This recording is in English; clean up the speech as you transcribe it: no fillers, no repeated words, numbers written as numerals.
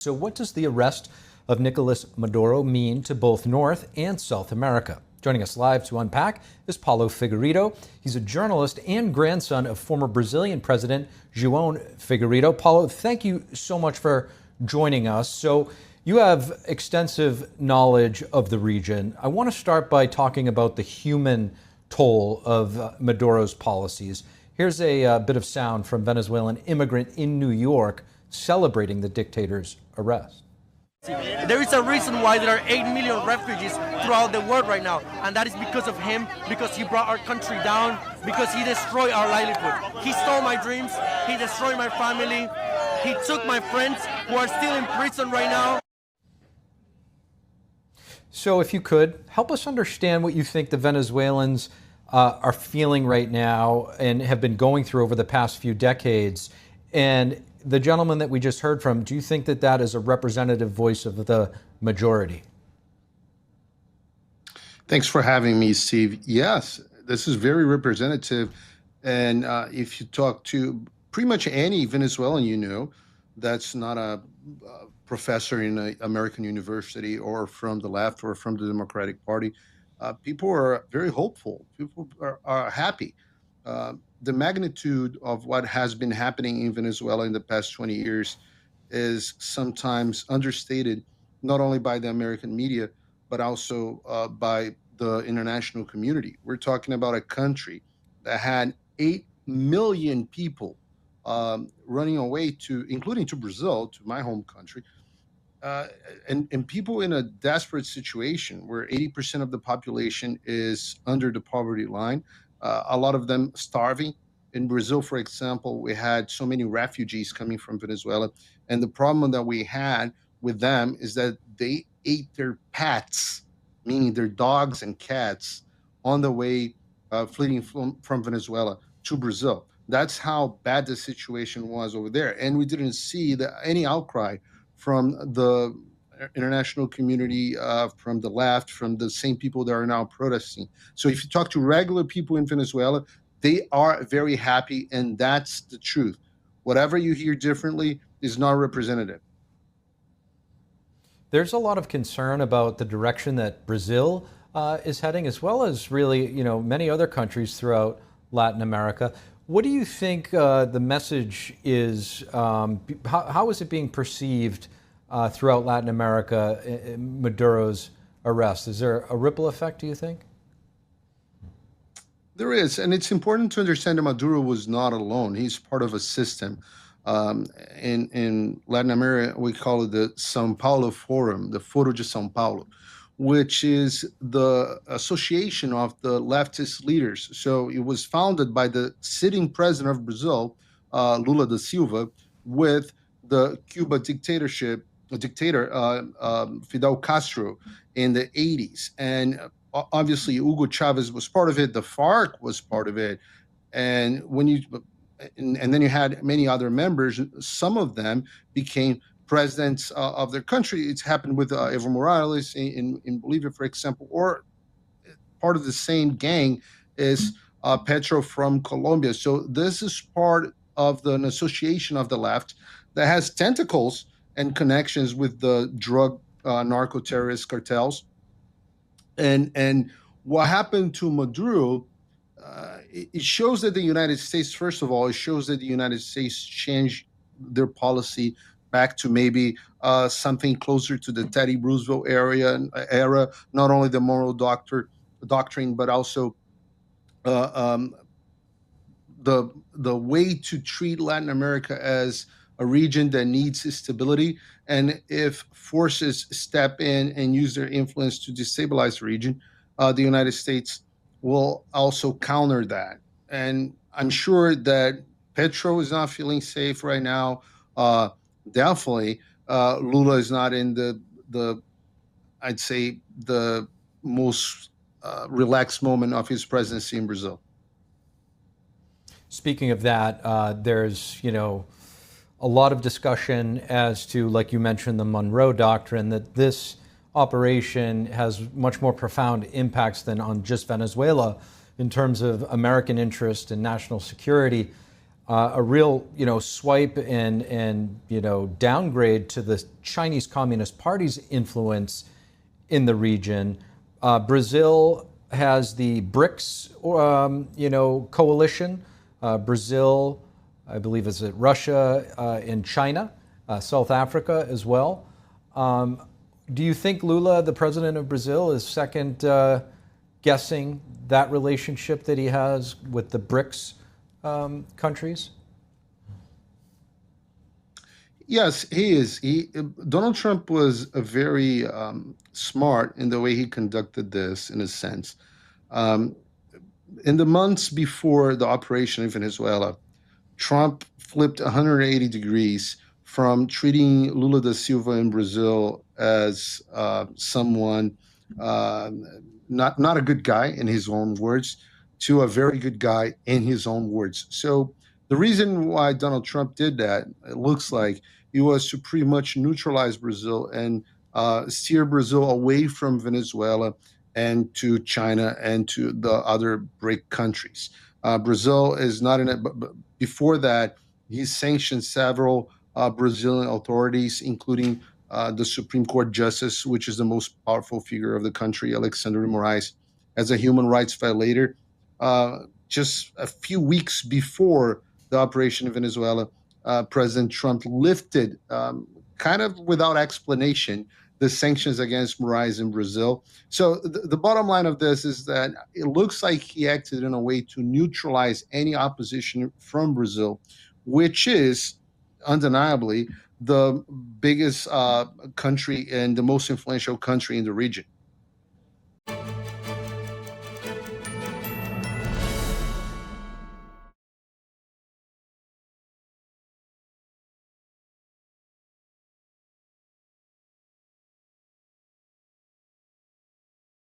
So what does the arrest of Nicolás Maduro mean to both North and South America? Joining us live to unpack is Paulo Figueiredo. He's a journalist and grandson of former Brazilian President João Figueiredo. Paulo, thank you so much for joining us. So you have extensive knowledge of the region. I want to start by talking about the human toll of Maduro's policies. Here's a bit of sound from Venezuelan immigrant in New York celebrating the dictator's arrest. There is a reason why there are 8 million refugees throughout the world right now, and that is because of him, because he brought our country down, because he destroyed our livelihood. He stole my dreams, he destroyed my family, he took my friends who are still in prison right now. So if you could, help us understand what you think the Venezuelans are feeling right now and have been going through over the past few decades. And the gentleman that we just heard from, do you think that that is a representative voice of the majority? Thanks for having me, Steve. Yes, this is very representative. And if you talk to pretty much any Venezuelan you know, that's not a professor in an American university or from the left or from the Democratic Party, people are very hopeful. People are happy. The magnitude of what has been happening in Venezuela in the past 20 years is sometimes understated, not only by the American media, but also by the international community. We're talking about a country that had 8 million people running away including to Brazil, to my home country, and people in a desperate situation where 80% of the population is under the poverty line. A lot of them starving. In Brazil, for example, we had so many refugees coming from Venezuela. And the problem that we had with them is that they ate their pets, meaning their dogs and cats, on the way fleeing from Venezuela to Brazil. That's how bad the situation was over there. And we didn't see any outcry from the international community, from the left, from the same people that are now protesting. So if you talk to regular people in Venezuela, they are very happy, and that's the truth. Whatever you hear differently is not representative. There's a lot of concern about the direction that Brazil is heading, as well as really, many other countries throughout Latin America. What do you think the message is? How is it being perceived throughout Latin America, Maduro's arrest? Is there a ripple effect, do you think? There is, and it's important to understand that Maduro was not alone. He's part of a system. In Latin America, we call it the São Paulo Forum, the Foro de São Paulo, which is the association of the leftist leaders. So it was founded by the sitting president of Brazil, Lula da Silva, with the Cuba dictator Fidel Castro in the 80s. And obviously, Hugo Chavez was part of it. The FARC was part of it, and then you had many other members. Some of them became presidents of their country. It's happened with Evo Morales in Bolivia, for example, or part of the same gang is Petro from Colombia. So this is part of an association of the left that has tentacles and connections with the drug narco-terrorist cartels. And what happened to Maduro, it shows that the United States, first of all, it shows that the United States changed their policy back to maybe something closer to the Teddy Roosevelt era, not only the moral doctrine, but also the way to treat Latin America as a region that needs stability. And if forces step in and use their influence to destabilize the region, the United States will also counter that. And I'm sure that Petro is not feeling safe right now. Definitely, Lula is not in the I'd say, the most relaxed moment of his presidency in Brazil. Speaking of that, there's, a lot of discussion as to, like you mentioned, the Monroe Doctrine, that this operation has much more profound impacts than on just Venezuela in terms of American interest and national security. a real, swipe and downgrade to the Chinese Communist Party's influence in the region. Brazil has the BRICS, coalition. Brazil, I believe, is it Russia and China, South Africa as well. Do you think Lula, the president of Brazil, is second guessing that relationship that he has with the BRICS countries? Yes, he is. Donald Trump was a very smart in the way he conducted this, in a sense. In the months before the operation in Venezuela, Trump flipped 180 degrees from treating Lula da Silva in Brazil as someone not a good guy, in his own words, to a very good guy in his own words. So the reason why Donald Trump did that, it looks like, it was to pretty much neutralize Brazil and steer Brazil away from Venezuela and to China and to the other BRIC countries. Brazil is not in it, but before that, he sanctioned several Brazilian authorities, including the Supreme Court Justice, which is the most powerful figure of the country, Alexandre de Moraes, as a human rights violator. Just a few weeks before the operation in Venezuela, President Trump lifted, kind of without explanation, the sanctions against Moraes in Brazil. So the bottom line of this is that it looks like he acted in a way to neutralize any opposition from Brazil, which is undeniably the biggest country and the most influential country in the region.